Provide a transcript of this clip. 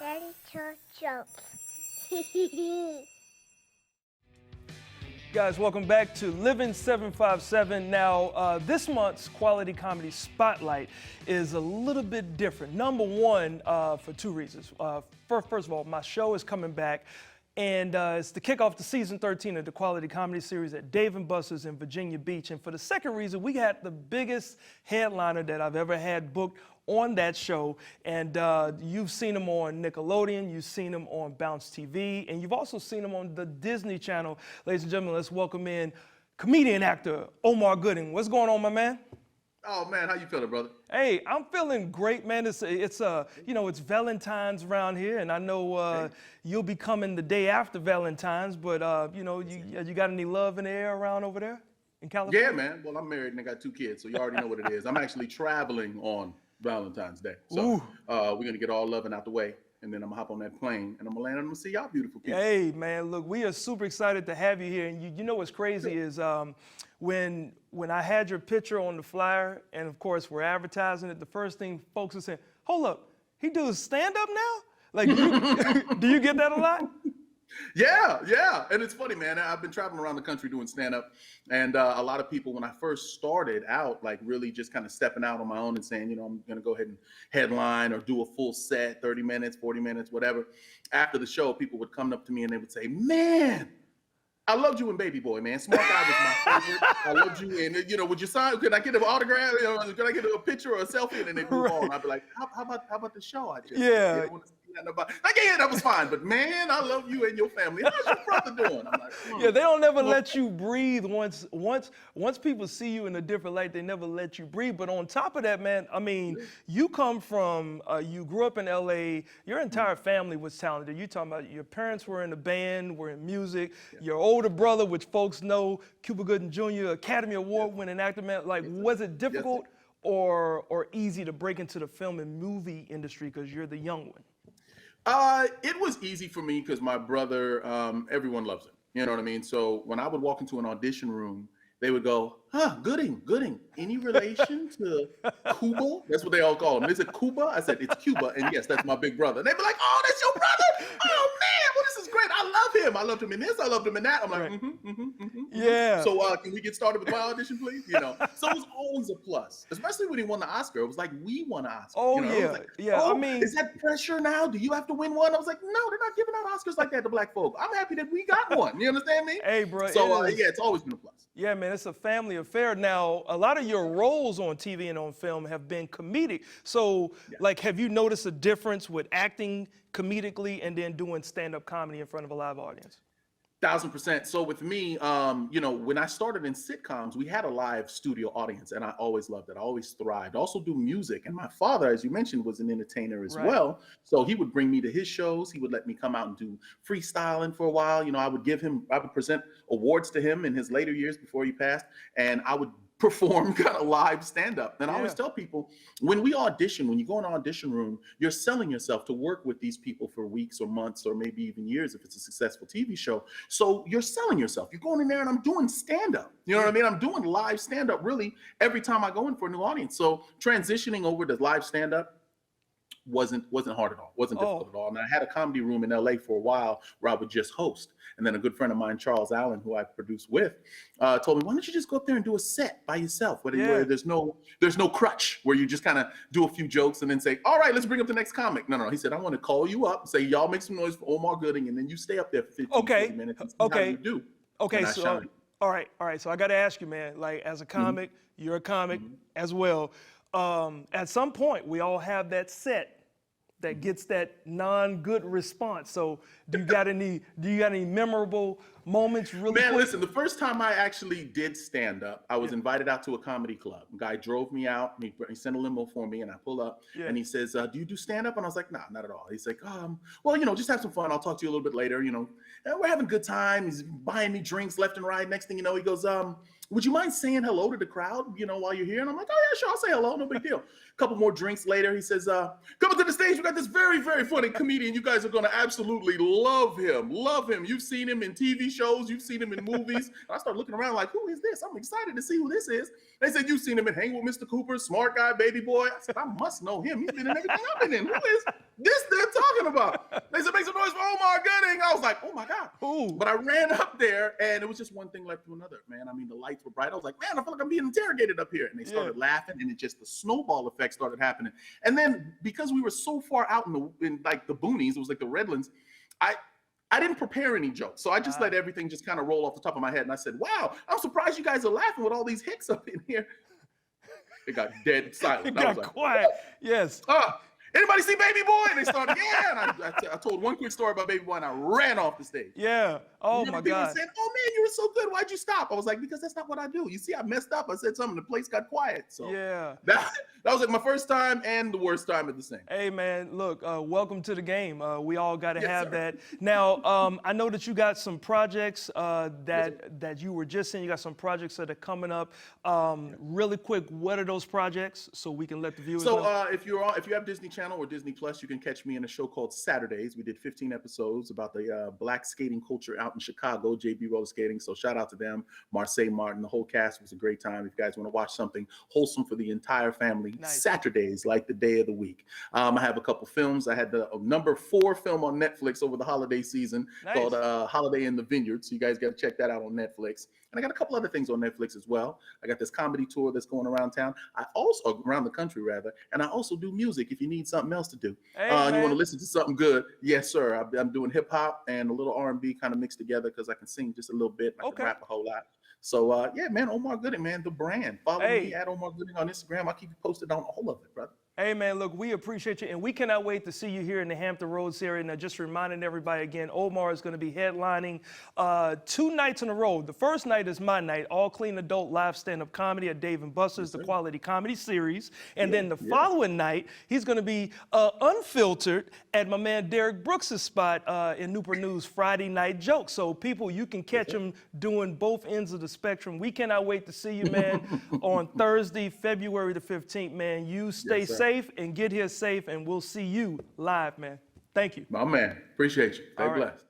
Gentle jokes. Guys, welcome back to Living 757. Now, this month's Quality Comedy Spotlight is a little bit different. Number one, for two reasons. First of all, my show is coming back, and it's to kick off the season 13 of the Quality Comedy Series at Dave & Buster's in Virginia Beach. And for the second reason, we had the biggest headliner that I've ever had booked on that show, and you've seen him on Nickelodeon, you've seen him on Bounce TV, and you've also seen him on the Disney Channel. Ladies and gentlemen, let's welcome in comedian actor Omar Gooding. What's going on, my man? Oh man, how you feeling, brother? Hey, I'm feeling great, man. It's Valentine's around here, and I know you'll be coming the day after Valentine's, but you got any love in the air around over there in California? Yeah, man. Well, I'm married and I got 2 kids, so you already know what it is. I'm actually traveling on Valentine's Day. So we're gonna get all loving out the way, and then I'm gonna hop on that plane and I'm gonna land and I'm gonna see y'all beautiful people. Hey man, look, we are super excited to have you here. And you know what's crazy is when I had your picture on the flyer, and of course we're advertising it, the first thing folks are saying, hold up, he does stand-up now? Like, do you get that a lot? Yeah. And it's funny, man. I've been traveling around the country doing stand-up, and a lot of people, when I first started out, like really just kind of stepping out on my own and saying, I'm going to go ahead and headline or do a full set, 30 minutes, 40 minutes, whatever. After the show, people would come up to me and they would say, man, I loved you in Baby Boy, man. Smart Guy was my favorite. I loved you in, would you sign? Could I get an autograph? Could I get a picture or a selfie? And then they move on. I'd be like, how about the show I just did? Like, yeah, that was fine. But man, I love you and your family. How's your brother doing? I'm like, Yeah, they don't never let you breathe once people see you in a different light, they never let you breathe. But on top of that, man, I mean, you come from, you grew up in LA, your entire family was talented. You talking about your parents were in the band, were in music, your older brother, which folks know, Cuba Gooding Jr., Academy Award winning actor, man. Like, was it difficult or easy to break into the film and movie industry because you're the young one? It was easy for me because my brother, everyone loves him. You know what I mean? So when I would walk into an audition room, they would go, Gooding. Any relation to Cuba? That's what they all call him. They said, Cuba? I said, it's Cuba. And yes, that's my big brother. And they'd be like, oh, that's your brother? Oh, man, well, this is great. I love him. I loved him in this. I loved him in that. I'm like, Yeah. So can we get started with my audition, please? So it was always a plus, especially when he won the Oscar. It was like, we won an Oscar. Oh, It was like, I mean, is that pressure now? Do you have to win one? I was like, no, they're not giving out Oscars like that to black folk. I'm happy that we got one. You understand me? Hey, bro. So it's always been a plus. Yeah, man, it's a family affair. Now, a lot of your roles on TV and on film have been comedic. So, like, have you noticed a difference with acting comedically and then doing stand-up comedy in front of a live audience? 1000%. So with me, when I started in sitcoms, we had a live studio audience, and I always loved it. I always thrived. I also do music, and my father, as you mentioned, was an entertainer as well. So he would bring me to his shows. He would let me come out and do freestyling for a while. I would present awards to him in his later years before he passed, and I would perform kind of live stand-up. And I always tell people, when we audition, when you go in an audition room, you're selling yourself to work with these people for weeks or months or maybe even years if it's a successful TV show. So you're selling yourself. You're going in there and I'm doing stand-up. You know what I mean? I'm doing live stand-up really every time I go in for a new audience. So transitioning over to live stand-up wasn't hard at all. Wasn't difficult at all. And I had a comedy room in LA for a while where I would just host. And then a good friend of mine, Charles Allen, who I produced with, told me, why don't you just go up there and do a set by yourself where there's no crutch, where you just kind of do a few jokes and then say, all right, let's bring up the next comic. No. He said, I want to call you up, say, y'all make some noise for Omar Gooding, and then you stay up there for 15, 20 minutes and see how you do. Okay, so all right. So I got to ask you, man, like as a comic, you're a comic as well. At some point, we all have that set that gets that non-good response. So do you got any memorable moments really Man, quick? listen, the first time I actually did stand up, I was invited out to a comedy club. A guy drove me out, he sent a limo for me, and I pull up and he says, do you do stand up? And I was like, nah, not at all. He's like, well, just have some fun. I'll talk to you a little bit later. We're having a good time. He's buying me drinks left and right. Next thing you know, he goes, would you mind saying hello to the crowd, while you're here? And I'm like, oh yeah, sure, I'll say hello, no big deal. A couple more drinks later, he says, come to the stage, we got this very, very funny comedian. You guys are gonna absolutely love him. You've seen him in TV shows, you've seen him in movies. And I started looking around like, who is this? I'm excited to see who this is. They said, you've seen him in Hang with Mr. Cooper, Smart Guy, Baby Boy. I said, I must know him. He's been in everything I've been in. Who is this they're talking talking about? They said, make some noise for Omar Gooding. I was like, oh my God. Ooh. But I ran up there and it was just one thing led to another, man. I mean, the lights were bright. I was like, man, I feel like I'm being interrogated up here. And they started laughing and the snowball effect started happening. And then because we were so far out in like the boonies, it was like the Redlands, I didn't prepare any jokes. So I just let everything just kind of roll off the top of my head. And I said, wow, I'm surprised you guys are laughing with all these hicks up in here. It got dead silent. It got quiet. Yes. Anybody see Baby Boy? And they started, yeah. And I told one quick story about Baby Boy and I ran off the stage. Yeah. Oh my God. People said, oh man, you were so good. Why'd you stop? I was like, because that's not what I do. You see, I messed up. I said something. The place got quiet. So yeah. That was like my first time and the worst time at the same. Hey man, look, welcome to the game. We all got to have sir. that. Now, I know that you got some projects that you were just saying. You got some projects that are coming up. Really quick, what are those projects so we can let the viewers know? So if you have Disney Channel or Disney Plus, you can catch me in a show called Saturdays. We did 15 episodes about the black skating culture out in Chicago, JB Roller Skating. So shout out to them, Marseille Martin, the whole cast. Was a great time. If you guys want to watch something wholesome for the entire family, nice. Saturdays, like the day of the week. I have a couple films. I had the number 4 film on Netflix over the holiday season called Holiday in the Vineyard. So you guys got to check that out on Netflix. And I got a couple other things on Netflix as well. I got this comedy tour that's going around town. I also, around the country rather, and I also do music if you need something else to do. Hey, you want to listen to something good? Yes, sir. I'm doing hip hop and a little R&B kind of mixed together because I can sing just a little bit. I can rap a whole lot. So yeah, man, Omar Gooding, man, the brand. Follow me at Omar Gooding on Instagram. I'll keep you posted on all of it, brother. Hey man, look, we appreciate you, and we cannot wait to see you here in the Hampton Roads area. Now, just reminding everybody again, Omar is going to be headlining 2 nights in a row. The first night is my night, all clean adult live stand-up comedy at Dave & Buster's, the Quality Comedy Series. And then the following night, he's going to be unfiltered at my man Derek Brooks' spot in Newport News, Friday Night Jokes. So people, you can catch him doing both ends of the spectrum. We cannot wait to see you, man, on Thursday, February the 15th, man. You stay safe and get here safe, and we'll see you live, man. Thank you. My man. Appreciate you. Stay blessed.